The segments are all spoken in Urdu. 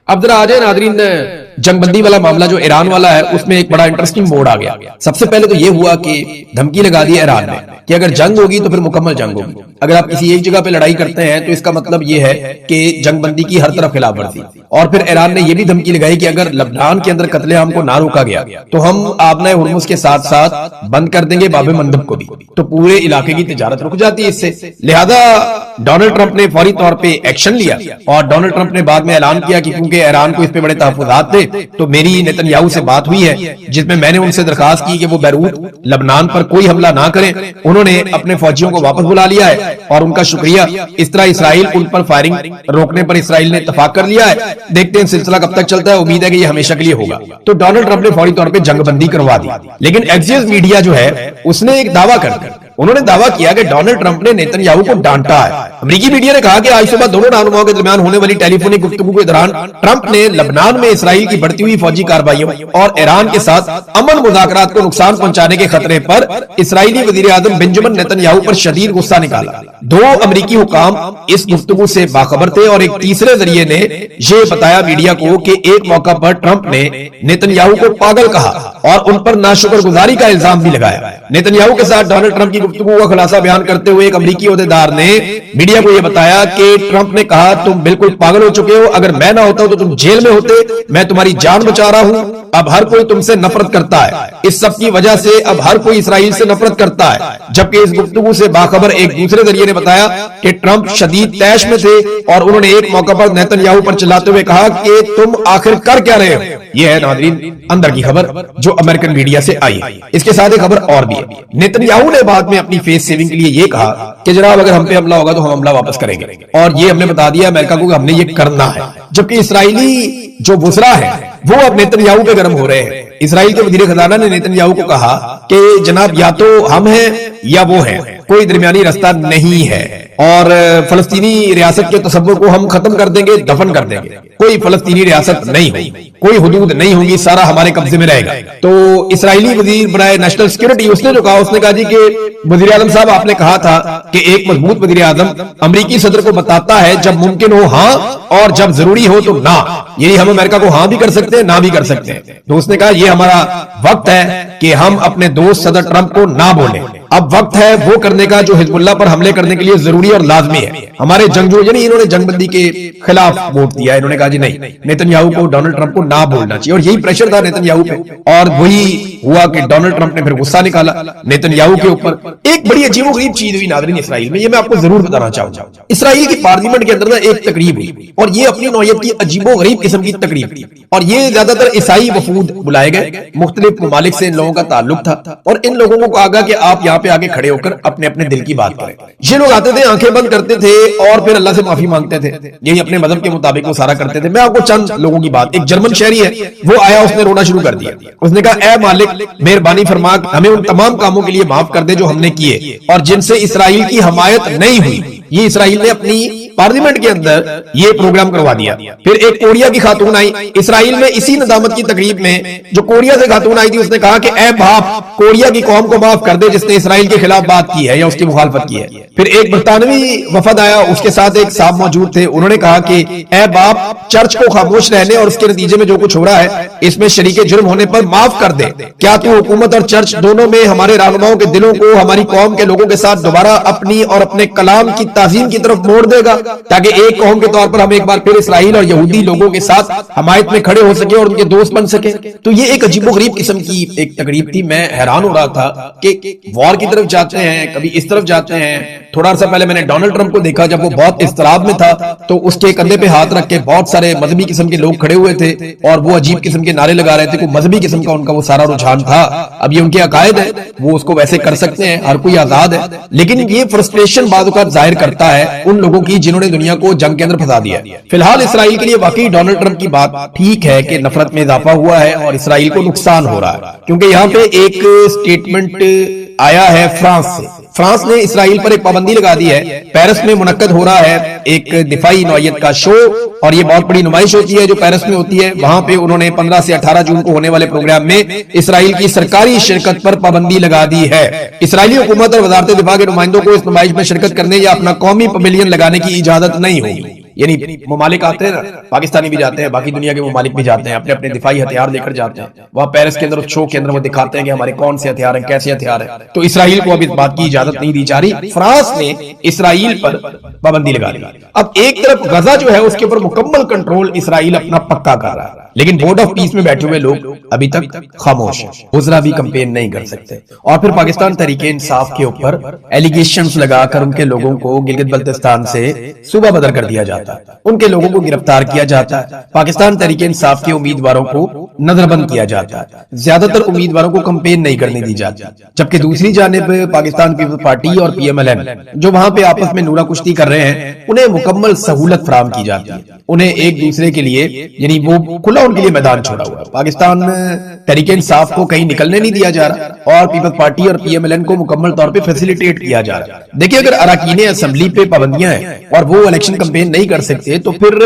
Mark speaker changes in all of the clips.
Speaker 1: اب ذرا آ جائے ناظرین، جنگ بندی والا معاملہ جو ایران والا ہے اس میں ایک بڑا انٹرسٹنگ موڑ آ گیا۔ سب سے پہلے تو یہ ہوا کہ دھمکی لگا دی ایران نے کہ اگر جنگ ہوگی تو پھر مکمل جنگ ہوگی، اگر آپ کسی ایک جگہ پہ لڑائی کرتے ہیں تو اس کا مطلب یہ ہے کہ جنگ بندی کی ہر طرف خلاف ورزی۔ اور پھر ایران نے یہ بھی دھمکی لگائی کہ اگر لبنان کے اندر قتل عام کو نہ روکا گیا تو ہم آبنائے ہرمز کے ساتھ ساتھ بند کر دیں گے باب مندب کو بھی، تو پورے علاقے کی تجارت رک جاتی ہے اس سے۔ لہذا ڈونلڈ ٹرمپ نے فوری طور پہ ایکشن لیا اور ڈونلڈ ٹرمپ نے بعد میں اعلان کیا کہ کیونکہ ایران کو اس پہ بڑے تحفظات تھے تو میری نیتن یاہو سے بات ہوئی ہے جس میں میں نے ان سے درخواست کی کہ وہ بیروت لبنان پر کوئی حملہ نہ کریں۔ انہوں نے اپنے فوجیوں کو واپس بلا لیا ہے اور ان کا شکریہ۔ اس طرح اسرائیل ان پر فائرنگ روکنے پر اسرائیل نے اتفاق کر لیا ہے۔ دیکھتے ہیں سلسلہ کب تک چلتا ہے، امید ہے کہ یہ ہمیشہ کے لیے ہوگا۔ تو ڈونلڈ ٹرمپ نے فوری طور پہ جنگ بندی کروا دی، لیکن ایکسیس میڈیا جو ہے اس نے ایک دعویٰ کر دیا۔ انہوں نے دعویٰ کیا کہ ڈونلڈ ٹرمپ نے نیتن یاہو کو ڈانٹا ہے۔ امریکی میڈیا نے کہا کہ آج صبح دونوں رہنماؤں کے درمیان ہونے والی ٹیلی فونک گفتگو کے دوران ٹرمپ نے لبنان میں اسرائیل کی بڑھتی ہوئی فوجی کارروائیوں اور ایران کے ساتھ امن مذاکرات کو نقصان پہنچانے کے خطرے پر اسرائیلی وزیر اعظم بنجمن نیتن یاہو پر شدید غصہ نکالا۔ دو امریکی حکام اس گفتگو سے باخبر تھے اور ایک تیسرے ذریعے نے یہ بتایا میڈیا کو کہ ایک موقع پر ٹرمپ نے نیتن یاہو کو پاگل کہا اور ان پر ناشکر گزاری کا الزام بھی لگایا۔ نیتن یاہو کے ساتھ ڈونلڈ ٹرمپ کی گفتگو کا خلاصہ بیان کرتے ہوئے ایک امریکی عہدیدار نے میڈیا کو یہ بتایا کہ ٹرمپ نے کہا تم بالکل پاگل ہو چکے ہو، اگر میں نہ ہوتا تو تم جیل میں ہوتے، میں تمہاری جان بچا رہا ہوں۔ اب ہر کوئی تم سے نفرت کرتا ہے، اس سب کی وجہ سے اب ہر کوئی اسرائیل سے نفرت کرتا ہے۔ جبکہ اس گفتگو سے باخبر ایک دوسرے ذریعے نے بتایا کہ ٹرمپ شدید طیش میں تھے اور انہوں نے ایک موقع پر نیتن یاہو پر چلاتے ہوئے کہا کہ تم آخر کر کیا رہے ہو۔ یہ ہے ناظرین اندر کی خبر جو امریکن میڈیا سے آئی۔ اس کے ساتھ ایک خبر اور بھی ہے، نیتن یاہو نے بعد میں اپنی فیس سیونگ کے لیے یہ کہا کہ جناب اگر ہم پہ حملہ ہوگا تو ہم حملہ واپس کریں گے، اور یہ ہم نے بتا دیا امریکہ کو کہ ہم نے یہ کرنا ہے۔ جبکہ اسرائیلی جو وزراء ہیں وہ اب نیتن یاہو پہ گرم ہو رہے ہیں۔ اسرائیل کے وزیر خزانہ نے نیتن یاہو کو کہا کہ جناب یا تو ہم ہیں یا وہ ہیں، کوئی درمیانی راستہ نہیں ہے، اور فلسطینی ریاست کے تصور کو ہم ختم کر دیں گے، دفن کر دیں گے۔ کوئی فلسطینی ریاست نہیں ہوگی، کوئی حدود نہیں ہوگی، سارا ہمارے قبضے میں رہے گا۔ تو اسرائیلی وزیر برائے نیشنل سیکورٹی اس نے جو کہا، اس نے کہا جی کہ وزیر اعظم صاحب آپ نے کہا تھا کہ ایک مضبوط وزیر اعظم امریکی صدر کو بتاتا ہے جب ممکن ہو ہاں اور جب ضروری ہو تو نہ، یعنی ہم امریکہ کو ہاں بھی کر سکتے ہیں نہ بھی کر سکتے ہیں۔ تو اس نے کہا یہ ہمارا وقت ہے کہ ہم اپنے دوست صدر ٹرمپ کو نہ بولیں، اب وقت ہے وہ کرنے کا جو حزب اللہ پر حملے کرنے کے لیے ضروری اور لازمی ہے۔ ہمارے جنگجو یعنی انہوں نے جنگ بندی کے خلاف ووٹ دیا، انہوں نے کہا جی نہیں، نیتن یاہو کو ڈونلڈ ٹرمپ کو نہ بولنا چاہیے، اور یہی پریشر تھا نیتن یاہو پہ، اور وہی ہوا کہ ڈونلڈ ٹرمپ نے پھر غصہ نکالا نیتن یاہو کے اوپر۔ ایک بڑی عجیب و غریب چیز ہوئی ناظرین اسرائیل میں، یہ میں آپ کو ضرور بتانا چاہوں گا۔ اسرائیل کی پارلیمنٹ کے اندر ایک تقریب ہوئی، اور یہ اپنی نوعیت کی عجیب و غریب قسم کی تقریب تھی، اور یہ زیادہ تر عیسائی وفود بلائے گئے، مختلف ممالک سے ان لوگوں کا تعلق تھا، اور ان لوگوں کو کہا گیا کہ آپ یہاں پہ آگے کھڑے ہو کر اپنے اپنے دل کی بات کریں۔ یہ لوگ آتے تھے، آنکھیں بند کرتے تھے اور پھر اللہ سے معافی مانگتے تھے، یہی اپنے مذہب کے مطابق وہ سارا کرتے تھے۔ میں آپ کو چند لوگوں کی بات، ایک جرمن شہری ہے، وہ آیا، اس نے رونا شروع کر دیا، اس نے کہا اے مالک مہربانی فرما ہمیں ان تمام کاموں کے لیے معاف کر دے جو ہم نے کیے اور جن سے اسرائیل کی حمایت نہیں ہوئی۔ یہ اسرائیل نے اپنی پارلیمنٹ کے اندر یہ پروگرام کروا دیا۔ پھر ایک کوریا کی خاتون آئی اسرائیل میں، اسی ندامت کی تقریب میں جو کوریا سے خاتون آئی تھی، اس نے کہا کہ اے باپ کوریا کی قوم کو معاف کر دے جس نے اسرائیل کے خلاف بات کی ہے یا اس کی مخالفت کی ہے۔ پھر ایک برطانوی وفد آیا، اس کے ساتھ ایک صاحب موجود تھے، انہوں نے کہا کہ اے باپ چرچ کو خاموش رہنے اور اس کے نتیجے میں جو کچھ ہو رہا ہے اس میں شریک جرم ہونے پر معاف کر دے۔ کیا تو حکومت اور چرچ دونوں میں ہمارے رہنماؤں کے دلوں کو ہماری قوم کے لوگوں کے ساتھ دوبارہ اپنی اور اپنے کلام کی تعظیم کی طرف موڑ دے گا تاکہ ایک قوم کے طور پر ہم ایک بار پھر اسرائیل اور یہودی لوگوں کے ساتھ حمایت میں کھڑے ہو سکے اور ان کے دوست بن سکے۔ تو یہ ایک عجیب و غریب قسم کی ایک تقریب تھی۔ میں حیران ہو رہا تھا کہ وار کی طرف جاتے ہیں، کبھی اس طرف جاتے ہیں۔ تھوڑا سا پہلے میں نے ڈونلڈ ٹرمپ کو دیکھا جب وہ بہت اضطراب میں تھا تو اس کے کندھے پہ ہاتھ رکھ کے بہت سارے مذہبی قسم کے لوگ کھڑے ہوئے تھے اور وہ عجیب قسم کے نعرے لگا رہے تھے، کوئی مذہبی قسم کا ان کا وہ سارا رجحان تھا۔ اب یہ ان کے عقائد ہیں، وہ اس کو ویسے کر سکتے ہیں، ہر کوئی آزاد ہے، لیکن یہ فرسٹریشن بعض اوقات ظاہر کرتا ہے ان لوگوں کی جنہوں نے دنیا کو جنگ کے اندر پھنسا دیا۔ فی الحال اسرائیل کے لیے واقعی ڈونلڈ ٹرمپ کی بات ٹھیک ہے کہ نفرت میں اضافہ ہوا ہے اور اسرائیل کو نقصان ہو رہا ہے، کیونکہ یہاں پہ ایک سٹیٹمنٹ آیا ہے فرانس سے۔ فرانس نے اسرائیل پر ایک پابندی لگا دی ہے۔ پیرس میں منعقد ہو رہا ہے ایک دفاعی نوعیت کا شو، اور یہ بہت بڑی نمائش ہوتی ہے جو پیرس میں ہوتی ہے۔ وہاں پہ انہوں نے 15 سے 18 جون کو ہونے والے پروگرام میں اسرائیل کی سرکاری شرکت پر پابندی لگا دی ہے۔ اسرائیلی حکومت اور وزارت دفاع کے نمائندوں کو اس نمائش میں شرکت کرنے یا اپنا قومی پویلین لگانے کی اجازت نہیں ہوگی۔ یعنی ممالک آتے ہیں نا، پاکستانی بھی جاتے ہیں، باقی دنیا کے ممالک بھی جاتے ہیں، اپنے اپنے دفاعی ہتھیار لے کر جاتے ہیں، وہاں پیرس کے اندر شو کے اندر وہ دکھاتے ہیں کہ ہمارے کون سے ہتھیار ہیں، کیسے ہتھیار ہیں۔ تو اسرائیل کو اب اس بات کی اجازت نہیں دی جا رہی، فرانس نے اسرائیل پر پابندی لگا دی۔ اب ایک طرف غزہ جو ہے اس کے اوپر مکمل کنٹرول اسرائیل اپنا پکا کر رہا ہے، لیکن بورڈ آف پیس میں بیٹھے ہوئے لوگ ابھی تک خاموش ہیں، وزراء بھی کمپین نہیں کر سکتے، اور پھر پاکستان تحریک انصاف کے اوپر ایلیگیشنز لگا کر ان کے لوگوں کو گلگت بلتستان سے صوبہ بدر کر دیا جاتا ہے، ان کے لوگوں کو گرفتار کیا جاتا ہے، پاکستان تحریک انصاف کے امیدواروں کو نظر بند کیا جاتا ہے، زیادہ تر امیدواروں کو کمپین نہیں کرنے دی جاتی، جبکہ دوسری جانب پاکستان پیپلز پارٹی اور پی ایم ایل این جو وہاں پہ آپس میں نورہ کشتی کر رہے ہیں، انہیں مکمل سہولت فراہم کی جاتی ہے، انہیں ایک دوسرے کے لیے یعنی وہ کھلا ان کے لیے میدان چھوڑا ہوا ہے۔ پاکستان تحریک انصاف کو کہیں نکلنے نہیں دیا جا رہا، اور پیپلز پارٹی اور پی ایم ایل این کو مکمل طور پہ فیسیلیٹیٹ کیا جا رہا ہے۔ دیکھیں اگر اراکین اسمبلی پہ پابندیاں ہیں اور وہ الیکشن کمپین نہیں کر سکتے تو پھر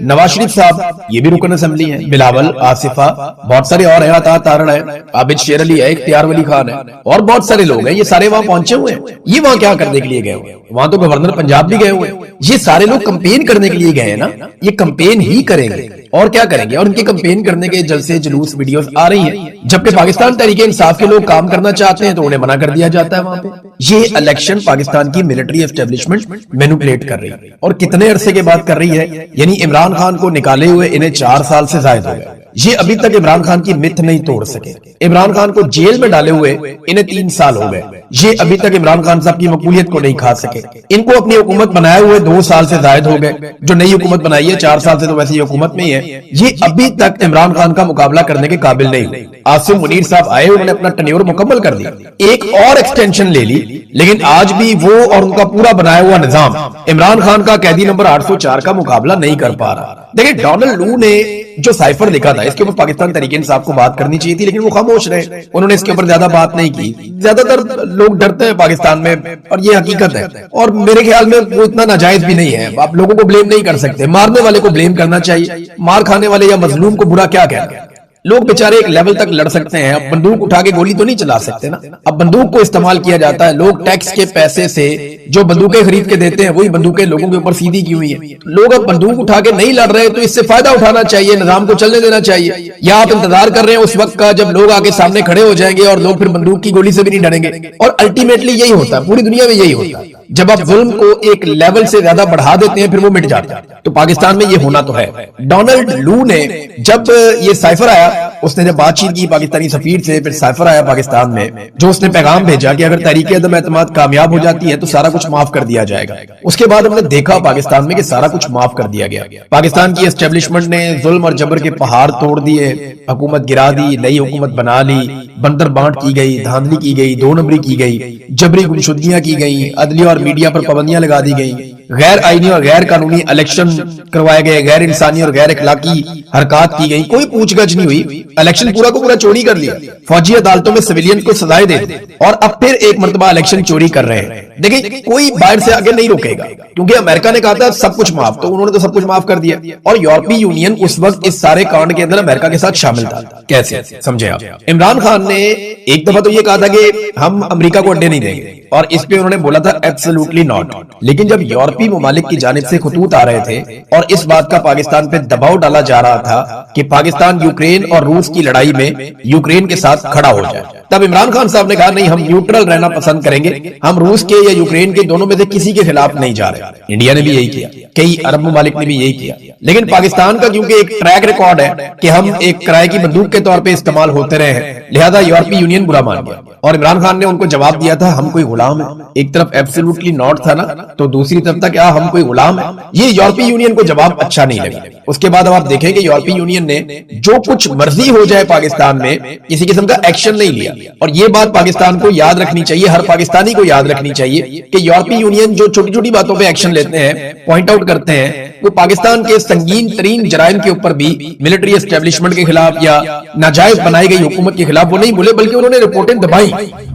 Speaker 1: نواز شریف صاحب یہ بھی رکن اسمبلی ہیں، بلاول، آصفہ، بہت سارے اور ہیں، عطا تارڑ ہے، عابد شیر علی ہے، اختیار ولی خان ہے، اور بہت سارے لوگ ہیں، یہ سارے وہاں پہنچے ہوئے ہیں۔ یہ وہاں کیا کرنے کے لیے گئے ہوئے ہیں؟ وہاں تو گورنر پنجاب بھی گئے ہوئے ہیں۔ یہ سارے لوگ کمپین کرنے کے لیے گئے ہیں نا، یہ کمپین ہی کریں گے اور کیا کریں گے، اور ان کے کمپین کرنے کے جلسے جلوس ویڈیوز آ رہی ہیں، جبکہ پاکستان تحریک انصاف کے لوگ کام کرنا چاہتے ہیں تو انہیں منع کر دیا جاتا ہے وہاں پہ۔ یہ الیکشن پاکستان کی ملٹری اسٹیبلشمنٹ مینوپولیٹ کر رہی ہے، اور کتنے عرصے کے بعد کر رہی ہے، یعنی عمران خان کو نکالے ہوئے انہیں 4 سال سے زائد ہو گئے، یہ ابھی تک عمران خان کی متھ نہیں توڑ سکے، عمران خان کو جیل میں ڈالے ہوئے انہیں 3 سال ہو گئے، یہ ابھی تک عمران خان صاحب کی مقبولیت کو نہیں کھا سکے، ان کو اپنی حکومت بنائے ہوئے 2 سال سے زائد ہو گئے، جو نئی حکومت بنائی ہے 4 سال سے تو ویسے یہ حکومت میں ہی ہے، یہ ابھی تک عمران خان کا مقابلہ کرنے کے قابل نہیں ہوئے۔ عاصم منیر صاحب آئے، انہوں نے اپنا ٹینیور مکمل کر دیا، ایک اور ایکسٹینشن لے لی، لیکن آج بھی وہ اور ان کا پورا بنایا ہوا نظام عمران خان کا قیدی نمبر 804 کا مقابلہ نہیں کر پا رہا۔ دیکھیں ڈونلڈ لو نے جو سائفر لکھا تھا اس کے اوپر پاکستان تحریک انصاف کو بات کرنی چاہیے تھی، لیکن وہ خاموش رہے، انہوں نے اس کے اوپر زیادہ بات نہیں کی۔ زیادہ تر لوگ ڈرتے ہیں پاکستان میں، اور یہ حقیقت ہے، اور میرے خیال میں وہ اتنا ناجائز بھی نہیں ہے، آپ لوگوں کو بلیم نہیں کر سکتے، مارنے والے کو بلیم کرنا چاہیے، مار کھانے والے یا مظلوم کو برا کیا کہنا ہے۔ لوگ بیچارے ایک لیول تک لڑ سکتے ہیں، اب بندوق اٹھا کے گولی تو نہیں چلا سکتے نا، اب بندوق کو استعمال کیا جاتا ہے، لوگ ٹیکس کے پیسے سے جو بندوقیں خرید کے دیتے ہیں وہی بندوقیں لوگوں کے اوپر سیدھی کی ہوئی ہیں، لوگ اب بندوق اٹھا کے نہیں لڑ رہے تو اس سے فائدہ اٹھانا چاہیے، نظام کو چلنے دینا چاہیے، یا آپ انتظار کر رہے ہیں اس وقت کا جب لوگ آگے سامنے کھڑے ہو جائیں گے اور لوگ پھر بندوق کی گولی سے بھی نہیں ڈریں گے، اور الٹیمیٹلی یہی ہوتا ہے، پوری دنیا میں یہی ہوتا ہے، جب آپ ظلم کو ایک لیول سے زیادہ بڑھا دیتے ہیں پھر وہ مٹ جاتا ہے، تو پاکستان میں یہ ہونا تو ہے۔ ڈونلڈ لو نے جب یہ سائفر آیا، اس نے جب بات چیت کی پاکستانی سفیر سے، پھر سائفر آیا پاکستان میں جو اس نے پیغام بھیجا کہ اگر تحریک عدم اعتماد کامیاب ہو جاتی ہے تو سارا کچھ معاف کر دیا جائے گا، اس کے بعد ہم نے دیکھا پاکستان میں کہ سارا کچھ معاف کر دیا گیا، پاکستان کی اسٹیبلشمنٹ نے ظلم اور جبر کے پہاڑ توڑ دیے، حکومت گرا دی، نئی حکومت بنا لی، بندر بانٹ کی گئی، دھاندلی کی گئی، 2 نمبری کی گئی، جبری گمشدگیاں کی گئی، عدلیہ اور میڈیا پر پابندیاں لگا دی گئی، غیر آئینی اور غیر قانونی الیکشن کروائے گئے، غیر انسانی اور غیر اخلاقی حرکات کی گئی، کوئی پوچھ گچھ نہیں ہوئی، الیکشن پورا کو پورا چوری کر لیا، فوجی عدالتوں میں سویلین کو سزائیں دے دی، اور اب پھر ایک مرتبہ الیکشن چوری کر رہے ہیں۔ دیکھیں کوئی باہر سے آگے نہیں روکے گا، کیونکہ امریکہ نے کہا تھا سب کچھ معاف، تو انہوں نے تو سب کچھ معاف کر دیا، اور یورپی یونین اس وقت اس سارے کانڈ کے اندر امریکہ کے ساتھ شامل تھا۔ کیسے سمجھے آپ؟ عمران خان نے ایک دفعہ تو یہ کہا تھا کہ ہم امریکہ کو اڈے نہیں دیں گے، اور اس پہ انہوں نے بولا تھا ایبسولوٹلی ناٹ، لیکن جب یورپی ممالک کی جانب سے خطوط آ رہے تھے اور اس بات کا پاکستان پہ دباؤ ڈالا جا رہا تھا کہ پاکستان یوکرین اور روس کی لڑائی میں یوکرین کے ساتھ کھڑا ہو جائے، تب عمران خان صاحب نے کہا نہیں، ہم نیوٹرل رہنا پسند کریں گے، ہم روس کے یا یوکرین کے دونوں میں سے کسی کے خلاف نہیں جا رہے۔ انڈیا نے بھی یہی کیا، کئی عرب ممالک نے بھی یہی کیا، لیکن پاکستان کا کیونکہ ایک ٹریک ریکارڈ ہے کہ ہم ایک کرائے کی بندوق کے طور پہ استعمال ہوتے رہے ہیں، لہذا یورپی یونین برا مان گیا، اور عمران خان نے ان کو جواب دیا تھا ہم کوئی غلام ہیں، ایک طرف ایبسولوٹلی ناٹ تھا نا، تو دوسری طرف تھا کیا ہم کوئی غلام ہیں۔ یہ یورپی یونین کو جواب اچھا نہیں لگا۔ اس کے بعد اب آپ دیکھیں کہ یورپی یونین نے جو کچھ مرضی ہو جائے پاکستان میں کسی قسم کا ایکشن نہیں لیا، اور یہ بات پاکستان کو یاد رکھنی چاہیے، ہر پاکستانی کو یاد رکھنی چاہیے کہ یورپی یونین جو چھوٹی چھوٹی باتوں پہ ایکشن لیتے ہیں، پوائنٹ آؤٹ کرتے ہیں، وہ پاکستان کے سنگین ترین جرائم کے اوپر بھی ملٹری اسٹیبلشمنٹ کے خلاف یا ناجائز بنائی گئی حکومت کے خلاف وہ نہیں بولے، بلکہ انہوں نے رپورٹیں دبائی،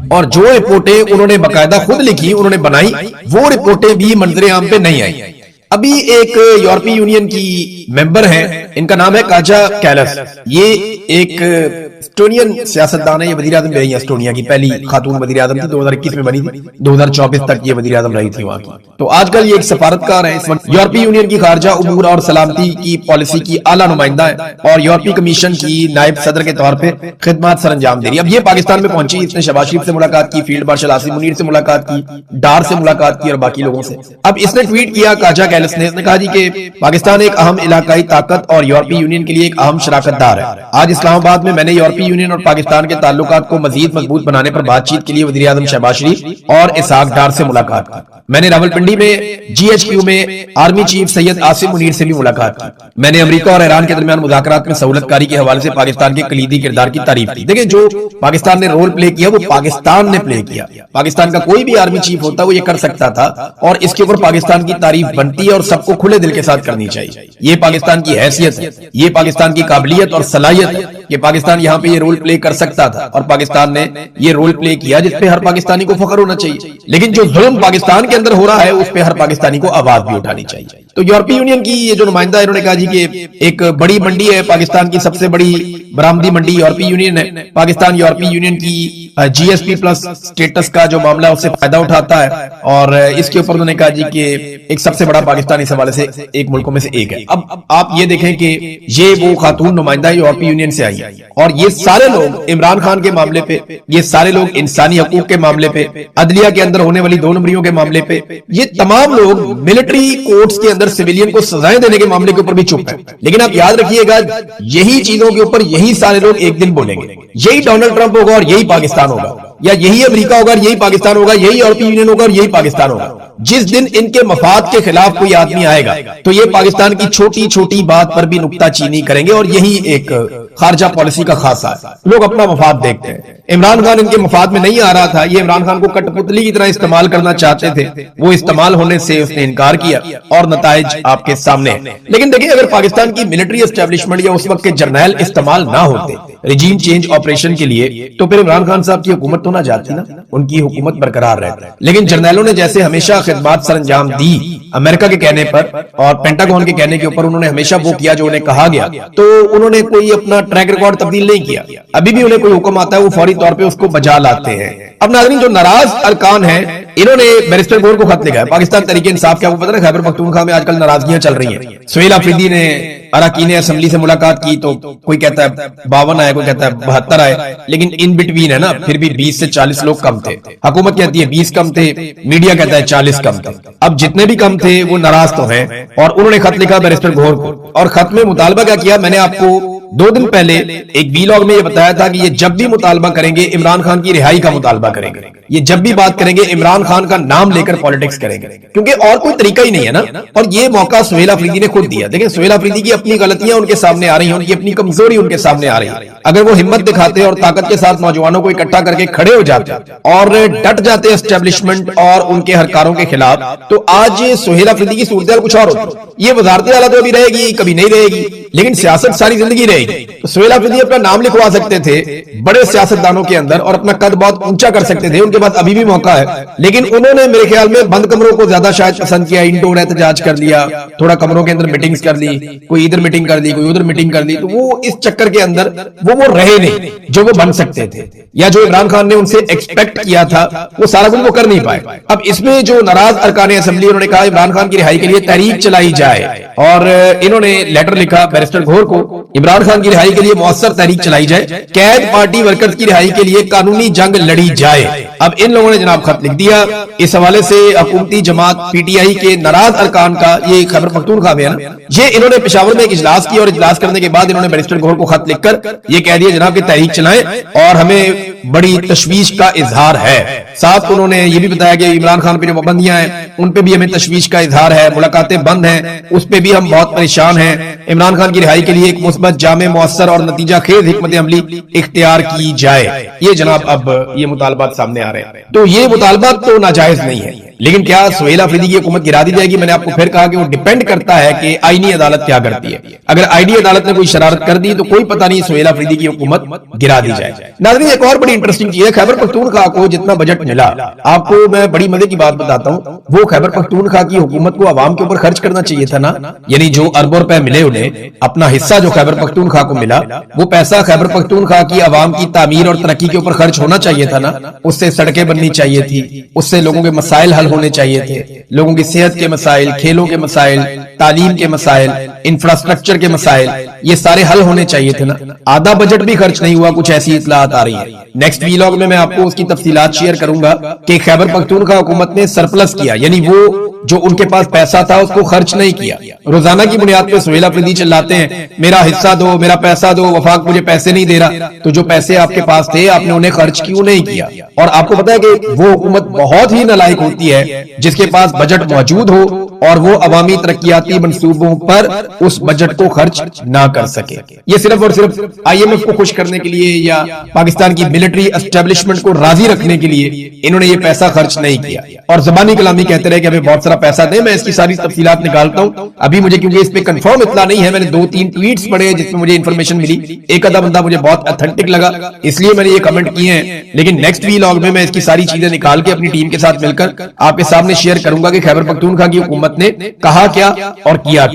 Speaker 1: اور جو رپورٹیں انہوں نے باقاعدہ خود لکھی، انہوں نے بنائی، وہ رپورٹیں بھی منظر عام پہ نہیں آئی۔ ابھی ایک یورپی یونین کی ممبر ہیں، ان کا نام ہے کاجا کیلس. یہ ایک اسٹونین سیاستدان ہے، یہ وزیر اعظم رہی ہیں اسٹونیا کی، پہلی خاتون وزیر اعظم تھی، 2021 میں بنی تھی، 2024 تک یہ وزیر اعظم رہی تھی وہاں کی. تو آج کل یہ ایک سفارتکار ہے، اس وقت یورپی یونین کی خارجہ امور اور سلامتی کی پالیسی کی اعلیٰ نمائندہ ہے اور یورپی کمیشن کی نائب صدر کے طور پہ خدمات سر انجام دے رہی ہے. اب یہ پاکستان میں پہنچی، اس نے شہباز شریف سے ملاقات کی، فیلڈ مارشل عاصم منیر سے ملاقات کی، ڈار سے ملاقات کی اور باقی لوگوں سے. اب اس نے ٹویٹ کیا کاجا کیلس نے، اس نے کہا جی کہ پاکستان ایک اہم علاقائی طاقت اور یورپی یونین کے لیے ایک اہم شراکت دار ہے. آج اسلام آباد میں نے یورپی یونین اور پاکستان کے تعلقات کو مزید مضبوط بنانے پر بات چیت کے لیے وزیر اعظم شہباز شریف اور اسحاق ڈار سے ملاقات کی. میں نے راولپنڈی میں GHQ میں آرمی چیف سید عاصم منیر سے بھی ملاقات کی. میں نے امریکہ اور ایران کے درمیان مذاکرات میں سہولت کاری کے حوالے سے پاکستان کے کلیدی کردار کی تعریف کی. دیکھیں جو پاکستان نے رول پلے کیا وہ پاکستان نے پلے کیا. پاکستان کا کوئی بھی آرمی چیف ہوتا وہ یہ کر سکتا تھا اور اس کے اوپر پاکستان کی تعریف بنتی ہے اور سب کو کھلے دل کے ساتھ کرنی چاہیے. یہ پاکستان کی حیثیت ہے، یہ پاکستان کی قابلیت اور صلاحیت ہے کہ پاکستان یہاں پہ یہ رول پلے کر سکتا تھا اور پاکستان نے یہ رول پلے کیا جس پہ ہر پاکستانی کو فخر ہونا چاہیے. لیکن جو ظلم پاکستان کے اندر ہو رہا ہے اس پہ ہر پاکستانی کو آواز بھی اٹھانی چاہیے. تو یورپی یونین کی یہ جو نمائندہ ہے انہوں نے کہا جی کہ ایک بڑی منڈی ہے، پاکستان کی سب سے بڑی برآمدی منڈی یورپی یونین ہے. پاکستان یورپی یونین کی GSP پلس سٹیٹس کا جو معاملہ ہے اس سے فائدہ اٹھاتا ہے اور اس کے اوپر انہوں نے کہا جی کہ ایک سب سے بڑا پاکستان اس حوالے سے ایک ملکوں میں سے ایک ہے. اب آپ یہ دیکھیں کہ یہ وہ خاتون نمائندہ یورپی یونین سے آئی ہے اور یہ سارے لوگ عمران خان کے معاملے پہ، یہ سارے لوگ انسانی حقوق کے معاملے پہ، عدلیہ کے اندر ہونے والی 2 نمبریوں کے معاملے پہ، یہ تمام لوگ ملٹری کورٹس کے اندر سویلین کو سزائیں دینے کے معاملے کے اوپر بھی چپ ہے. لیکن آپ یاد رکھیے گا یہی چیزوں کے اوپر یہی سارے لوگ ایک دن بولیں گے. یہی ڈونلڈ ٹرمپ ہوگا اور یہی پاکستان ہوگا، یا یہی امریکہ ہوگا اور یہی پاکستان ہوگا، یہی یورپی یونین ہوگا اور یہی پاکستان ہوگا. جس دن ان کے مفاد کے خلاف کوئی آدمی آئے گا تو یہ پاکستان کی چھوٹی چھوٹی بات پر بھی نکتہ چینی کریں گے اور یہی ایک خارجہ پالیسی کا خاصہ ہے. لوگ اپنا مفاد دیکھتے ہیں. عمران خان ان کے مفاد میں نہیں آ رہا تھا، یہ عمران خان کو کٹ پتلی کی طرح استعمال کرنا چاہتے تھے، وہ استعمال ہونے سے اس نے انکار کیا اور نتائج آپ کے سامنے ہیں. لیکن دیکھیں اگر پاکستان کی ملٹری اسٹیبلشمنٹ یا اس وقت کے جرنیل استعمال نہ ہوتے ریجیم چینج آپریشن کے لیے تو پھر عمران خان صاحب کی حکومت تو نہ جاتی نا، ان کی حکومت برقرار رہتی. لیکن جرنیلوں نے جیسے ہمیشہ خدمات سر انجام دی امریکہ کے کہنے پر اور پینٹاگون کے کہنے کے اوپر، انہوں نے ہمیشہ وہ کیا جو انہیں کہا گیا، تو انہوں نے کوئی اپنا ٹریک ریکارڈ تبدیل نہیں کیا. ابھی بھی انہیں کوئی حکم آتا ہے وہ فوری طور پہ اس کو بجا لاتے ہیں. اب ناظرین جو ناراض ارکان ہیں انہوں نے بیرسٹر گور کو خط لکھا ہے. پاکستان تحریک انصاف کیا وہ پتہ ہے خیبر پختونخوا میں آج کل ناراضگیاں چل رہی ہیں. سہیل آفریدی نے اراکین اسمبلی سے ملاقات کی تو کوئی کہتا ہے 52 آئے، کوئی کہتا ہے 72 آئے، لیکن ان بٹوین ہے نا، پھر بھی 20 سے 40 لوگ کم تھے. حکومت کہتی ہے 20 کم تھے، میڈیا کہتا ہے 40 کم تھے. اب جتنے بھی کم تھے وہ ناراض تو ہیں اور انہوں نے خط لکھا بیرسٹر گور کو اور خط میں مطالبہ کیا کیا. میں نے آپ کو 2 دن پہلے ایک ویلاگ میں یہ بتایا تھا کہ یہ جب بھی مطالبہ کریں گے عمران خان کی رہائی کا مطالبہ کریں گے، یہ جب بھی بات کریں گے عمران خان کا نام لے کر پالیٹکس کریں گے، کیونکہ اور کوئی طریقہ ہی نہیں ہے نا. اور یہ موقع سہیل آفریدی نے خود دیا. دیکھیں سہیل آفریدی کی اپنی غلطیاں ان کے سامنے آ رہی ہیں، ان کی اپنی کمزوری ان کے سامنے آ رہی ہے. اگر وہ ہمت دکھاتے اور طاقت کے ساتھ نوجوانوں کو اکٹھا کر کے کھڑے ہو جاتے اور ڈٹ جاتے اسٹیبلشمنٹ اور ان کے ہرکاروں کے خلاف، تو آج سہیل آفریدی کی صورتحال کچھ اور ہوتی. یہ وزارت اعلیٰ تو ابھی رہے گی، کبھی نہیں رہے گی، لیکن سیاست ساری زندگی رہے گی. تو سہیل آفریدی اپنا نام لکھوا سکتے تھے بڑے سیاستدانوں کے اندر اور اپنا قد بہت اونچا کر سکتے تھے، ان کے پاس ابھی بھی موقع ہے. لیکن انہوں نے میرے خیال میں بند کمروں کو زیادہ شاید پسند کیا، انڈور احتجاج کر لیا، تھوڑا کمروں کے اندر میٹنگز کر لی، کوئی ادھر میٹنگ کر لی، کوئی ادھر میٹنگ کر لی. تو وہ اس چکر کے اندر وہ رہے نہیں جو وہ بن سکتے تھے یا جو عمران خان نے ان سے ایکسپیکٹ کیا تھا وہ سارا کچھ وہ کر نہیں پائے. اب اس میں جو ناراض ارکان اسمبلی انہوں نے کہا عمران خان کی رہائی کے لیے تحریک چلائی جائے اور انہوں نے لیٹر لکھا بیرسٹر گور کو عمران خان کی رہائی کے لیے مؤثر تحریک چلائی جائے، قید پارٹی ورکرز کی رہائی کے لیے قانونی جنگ لڑی جائے. اب ان لوگوں نے جناب خط لکھ دیا. اس حوالے سے حکومتی جماعت PTI کے ناراض ارکان کا یہ خیبر پختونخوا میں ہے نا، یہ انہوں نے پشاور میں ایک اجلاس کیا اور اجلاس کرنے کے بعد انہوں نے بیرسٹر گور کو خط لکھ کر یہ کہہ دیا جناب کہ تحریک چلائیں اور ہمیں بڑی تشویش کا اظہار ہے. ساتھ انہوں نے یہ بھی بتایا کہ عمران خان پہ جو پابندیاں ہیں ان پہ بھی ہمیں تشویش کا اظہار ہے، ملاقاتیں بند ہیں اس پہ بھی ہم بہت پریشان ہیں. عمران خان کی رہائی کے لیے ایک مثبت جامع مؤثر اور نتیجہ خیز حکمت عملی اختیار کی جائے. یہ جناب اب یہ مطالبات سامنے آ رہے ہیں. رہے. تو یہ مطالبات تو ناجائز نہیں ہے, لیکن کیا سہیل آفریدی کی حکومت گرا دی جائے گی؟ میں نے آپ کو پھر کہا کہ وہ ڈیپینڈ کرتا ہے کہ آئینی عدالت کیا کرتی ہے. اگر آئینی عدالت نے کوئی شرارت کر دی تو کوئی پتہ نہیں سہیل آفریدی کی حکومت گرا دی جائے. ناظرین ایک اور بڑی انٹرسٹنگ چیز ہے, خیبر پختونخوا کو جتنا بجٹ ملا, آپ کو میں بڑی مزے کی بات بتاتا ہوں, وہ خیبر پختونخوا کی حکومت کو عوام کے اوپر خرچ کرنا چاہیے تھا نا. یعنی جو اربوں روپے ملے انہیں, اپنا حصہ جو خیبر پختونخوا کو ملا, وہ پیسہ خیبر پختونخوا کی عوام کی تعمیر اور ترقی کے اوپر خرچ ہونا چاہیے تھا نا. اس سے سڑکیں بننی چاہیے تھی, اس سے لوگوں کے مسائل حل ہونے چاہیے تھے, لوگوں کی صحت کے مسائل, کھیلوں کے مسائل, تعلیم کے مسائل, انفراسٹرکچر کے مسائل, یہ سارے حل ہونے چاہیے تھے نا. آدھا بجٹ بھی خرچ نہیں ہوا, کچھ ایسی اطلاعات آ رہی ہیں. نیکسٹ ویلاگ میں آپ کو اس کی تفصیلات شیئر کروں گا کہ خیبر پختونخوا حکومت نے سرپلس کیا, یعنی وہ جو ان کے پاس پیسہ تھا اس کو خرچ نہیں کیا. روزانہ کی بنیاد پہ سہیل آفریدی چلاتے ہیں, میرا حصہ دو, میرا پیسہ دو, وفاق مجھے پیسے نہیں دے رہا. تو جو پیسے آپ کے پاس تھے آپ نے انہیں خرچ کیوں نہیں کیا؟ اور آپ کو پتا ہے کہ وہ حکومت بہت ہی نالائق ہوتی ہے جس کے پاس بجٹ موجود ہو اور وہ عوامی ترقیاتی منصوبوں پر اس بجٹ کو خرچ نہ کر سکے. یہ صرف اور صرف آئی ایم ایف کو خوش کرنے کے لیے یا پاکستان کی ملٹری اسٹیبلشمنٹ کو راضی رکھنے کے لیے انہوں نے یہ پیسہ خرچ نہیں کیا, اور زبانی کلامی کہتے رہے کہ ہمیں بہت سارا پیسہ دیں. میں اس کی ساری تفصیلات نکالتا ہوں ابھی, مجھے کیونکہ اس پہ کنفرم اطلاع نہیں ہے. میں نے 2-3 ٹویٹس پڑھے جس میں مجھے انفارمیشن ملی, ایک آدھا بندہ مجھے بہت اتھینٹک لگا, اس لیے میں نے یہ کمنٹ کیے ہیں. لیکن نیکسٹ ویلاگ میں اس کی ساری چیزیں نکال کے اپنی ٹیم کے ساتھ مل کر آپ کے سامنے شیئر کروں گا کہ خیبر پختونخوا کی حکومت نے کہا کیا اور کیا.